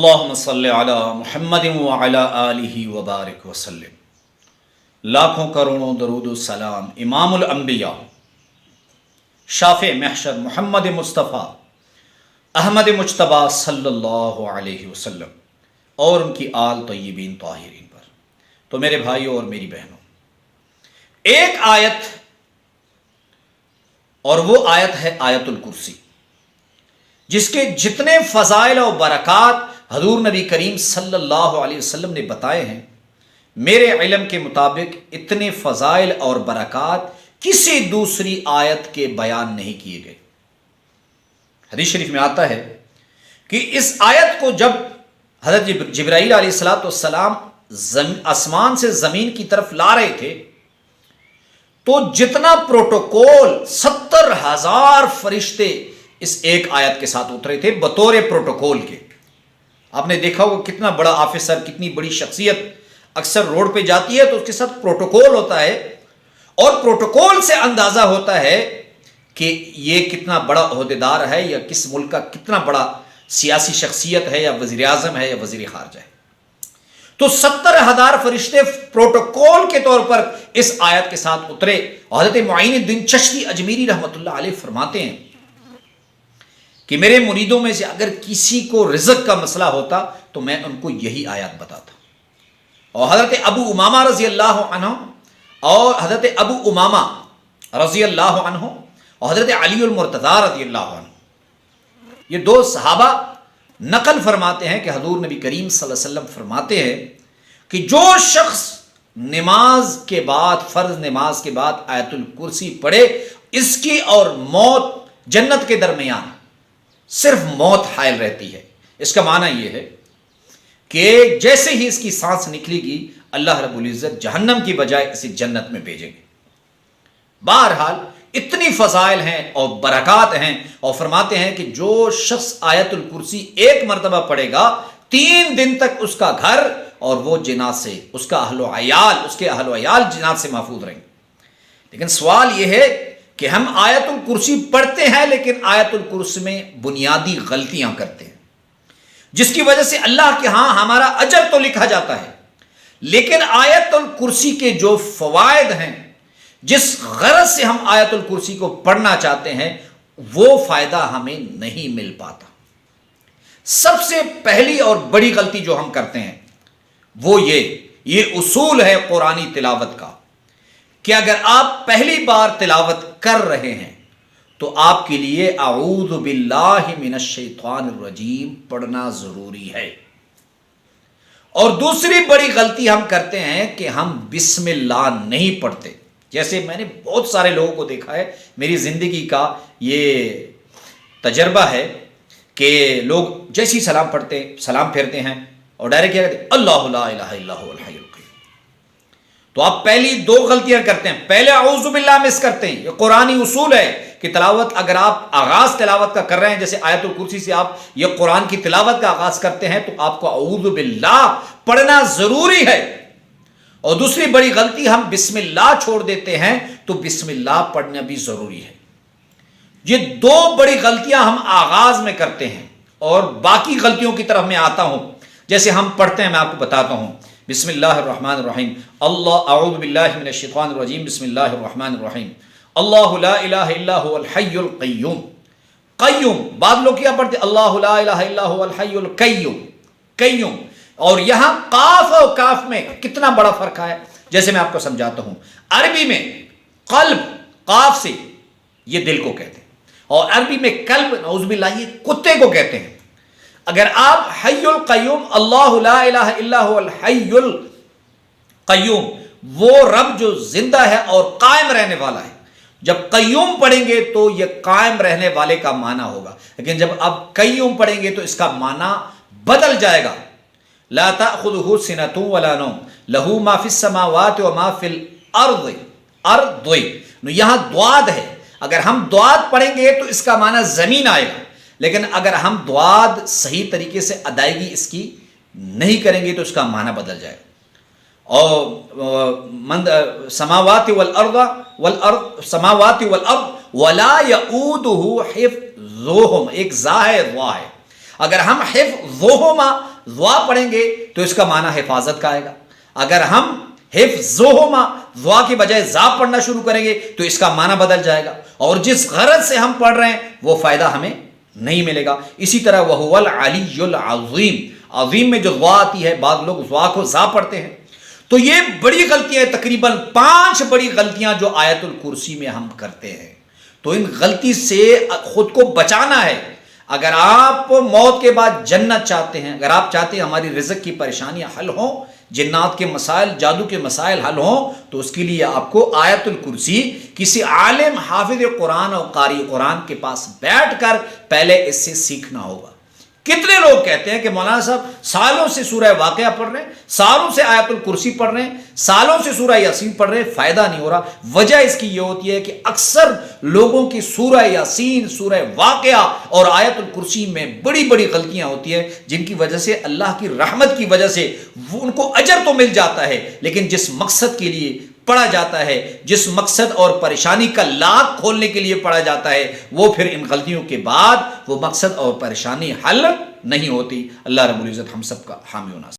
اللہم صلی علی محمد وعلی آلہ وبارک وسلم۔ لاکھوں کروڑوں درود و سلام امام الانبیاء شافع محشر محمد مصطفیٰ احمد مجتبیٰ صلی اللہ علیہ وسلم اور ان کی آل طیبین طاہرین پر۔ تو میرے بھائیوں اور میری بہنوں، ایک آیت، اور وہ آیت ہے آیت الکرسی، جس کے جتنے فضائل و برکات حضور نبی کریم صلی اللہ علیہ وسلم نے بتائے ہیں، میرے علم کے مطابق اتنے فضائل اور برکات کسی دوسری آیت کے بیان نہیں کیے گئے۔ حدیث شریف میں آتا ہے کہ اس آیت کو جب حضرت جبرائیل علیہ الصلوۃ والسلام آسمان سے زمین کی طرف لا رہے تھے، تو جتنا پروٹوکول 70,000 فرشتے اس ایک آیت کے ساتھ اترے تھے بطور پروٹوکول کے۔ آپ نے دیکھا ہوگا کتنا بڑا آفیسر، کتنی بڑی شخصیت اکثر روڈ پہ جاتی ہے تو اس کے ساتھ پروٹوکول ہوتا ہے، اور پروٹوکول سے اندازہ ہوتا ہے کہ یہ کتنا بڑا عہدیدار ہے، یا کس ملک کا کتنا بڑا سیاسی شخصیت ہے، یا وزیر اعظم ہے، یا وزیر خارجہ ہے۔ تو 70,000 فرشتے پروٹوکول کے طور پر اس آیت کے ساتھ اترے۔ حضرت معین الدین چشتی اجمیری رحمۃ اللہ علیہ فرماتے ہیں کہ میرے مریدوں میں سے اگر کسی کو رزق کا مسئلہ ہوتا تو میں ان کو یہی آیات بتاتا۔ اور حضرت ابو امامہ رضی اللہ عنہ اور حضرت ابو امامہ رضی اللہ عنہ اور حضرت علی المرتضیٰ رضی اللہ عنہ، یہ دو صحابہ نقل فرماتے ہیں کہ حضور نبی کریم صلی اللہ علیہ وسلم فرماتے ہیں کہ جو شخص نماز کے بعد، فرض نماز کے بعد آیت الکرسی پڑھے، اس کی اور موت جنت کے درمیان صرف موت حائل رہتی ہے۔ اس کا معنی یہ ہے کہ جیسے ہی اس کی سانس نکلے گی، اللہ رب العزت جہنم کی بجائے اسے جنت میں بھیجیں گے۔ بہرحال اتنی فضائل ہیں اور برکات ہیں، اور فرماتے ہیں کہ جو شخص آیت الکرسی ایک مرتبہ پڑھے گا، 3 دن تک اس کا گھر اور وہ جنات سے، اس کے اہل و عیال جنات سے محفوظ رہیں گے۔ لیکن سوال یہ ہے کہ ہم آیت الکرسی پڑھتے ہیں، لیکن آیت الکرسی میں بنیادی غلطیاں کرتے ہیں، جس کی وجہ سے اللہ کے ہاں ہمارا اجر تو لکھا جاتا ہے، لیکن آیت الکرسی کے جو فوائد ہیں، جس غرض سے ہم آیت الکرسی کو پڑھنا چاہتے ہیں، وہ فائدہ ہمیں نہیں مل پاتا۔ سب سے پہلی اور بڑی غلطی جو ہم کرتے ہیں وہ یہ اصول ہے قرآنی تلاوت کا، کہ اگر آپ پہلی بار تلاوت کر رہے ہیں تو آپ کے لیے اعوذ باللہ من الشیطان الرجیم پڑھنا ضروری ہے۔ اور دوسری بڑی غلطی ہم کرتے ہیں کہ ہم بسم اللہ نہیں پڑھتے۔ جیسے میں نے بہت سارے لوگوں کو دیکھا ہے، میری زندگی کا یہ تجربہ ہے کہ لوگ جیسے ہی سلام پھیرتے ہیں اور ڈائریکٹ کیا کہتے ہیں، اللہ لا الہ الا هو الحی القیوم۔ تو آپ پہلی 2 غلطیاں کرتے ہیں، پہلے اعوذ باللہ مس کرتے ہیں۔ یہ قرآنی اصول ہے کہ تلاوت اگر آپ آغاز تلاوت کا کر رہے ہیں، جیسے آیت الکرسی سے آپ یہ قرآن کی تلاوت کا آغاز کرتے ہیں، تو آپ کو اعوذ باللہ پڑھنا ضروری ہے۔ اور دوسری بڑی غلطی، ہم بسم اللہ چھوڑ دیتے ہیں، تو بسم اللہ پڑھنا بھی ضروری ہے۔ یہ 2 بڑی غلطیاں ہم آغاز میں کرتے ہیں، اور باقی غلطیوں کی طرف میں آتا ہوں۔ جیسے ہم پڑھتے ہیں، میں آپ کو بتاتا ہوں، بسم اللہ الرحمن الرحیم، اعوذ باللہ من الشیطان الرجیم، بسم اللہ الرحمن الرحیم، اللہ لا الہ الا هو الحی القیوم۔ قیوم، بعض لوگ کیا پڑھتے، اللہ لا الہ الا هو الحی القیوم۔ اور یہاں قاف اور کاف میں کتنا بڑا فرق ہے، جیسے میں آپ کو سمجھاتا ہوں۔ عربی میں قلب، قاف سے یہ دل کو کہتے ہیں، اور عربی میں قلب، نعوذ باللہ، یہ کتے کو کہتے ہیں۔ اگر آپ حی القیوم، اللہ لا الہ الا هو الحی القیوم، وہ رب جو زندہ ہے اور قائم رہنے والا ہے، جب قیوم پڑھیں گے تو یہ قائم رہنے والے کا معنی ہوگا، لیکن جب آپ قیوم پڑھیں گے تو اس کا معنی بدل جائے گا۔ لا تأخذه سنة ولا نوم له ما في السماوات وما في الارض۔ یہاں دواد ہے، اگر ہم دواد پڑھیں گے تو اس کا معنی زمین آئے گا، لیکن اگر ہم دواد صحیح طریقے سے ادائیگی اس کی نہیں کریں گے تو اس کا معنی بدل جائے گا۔ اور سماوات والارض سماوات والارض ولا يؤوده حفظهما، ایک زا ہے، وا ہے۔ اگر ہم حفظهما دعا پڑھیں گے تو اس کا معنی حفاظت کا آئے گا. اگر ہم حفظہما دعا کی بجائے ذا پڑھنا شروع کریں گے تو اس کا معنی بدل جائے گا, اور جس غرض سے ہم پڑھ رہے ہیں وہ فائدہ ہمیں نہیں ملے گا. اسی طرح وَهُوَ الْعَلِيُّ الْعَظِيمُ, عظیم میں جو دعا آتی ہے, بعض لوگ دعا کو ذا پڑھتے ہیں. تو یہ بڑی غلطیاں, تقریباً 5 بڑی غلطیاں جو آیت الکرسی میں ہم کرتے ہیں. تو ان غلطی سے خود کو بچانا ہے. اگر آپ موت کے بعد جنت چاہتے ہیں, اگر آپ چاہتے ہیں ہماری رزق کی پریشانیاں حل ہوں, جنات کے مسائل, جادو کے مسائل حل ہوں, تو اس کے لیے آپ کو آیت الکرسی کسی عالم حافظ قرآن اور قاری قرآن کے پاس بیٹھ کر پہلے اس سے سیکھنا ہوگا. کتنے لوگ کہتے ہیں کہ مولانا صاحب سالوں سے سورہ واقعہ پڑھ رہے ہیں, سالوں سے آیت الکرسی پڑھ رہے ہیں, سالوں سے سورہ یاسین پڑھ رہے ہیں, فائدہ نہیں ہو رہا. وجہ اس کی یہ ہوتی ہے کہ اکثر لوگوں کی سورہ یاسین, سورہ واقعہ اور آیت الکرسی میں بڑی بڑی غلطیاں ہوتی ہیں, جن کی وجہ سے اللہ کی رحمت کی وجہ سے ان کو اجر تو مل جاتا ہے, لیکن جس مقصد کے لیے پڑھا جاتا ہے, جس مقصد اور پریشانی کا لاک کھولنے کے لیے پڑھا جاتا ہے, وہ پھر ان غلطیوں کے بعد وہ مقصد اور پریشانی حل نہیں ہوتی. اللہ رب العزت ہم سب کا حامی و ناصر.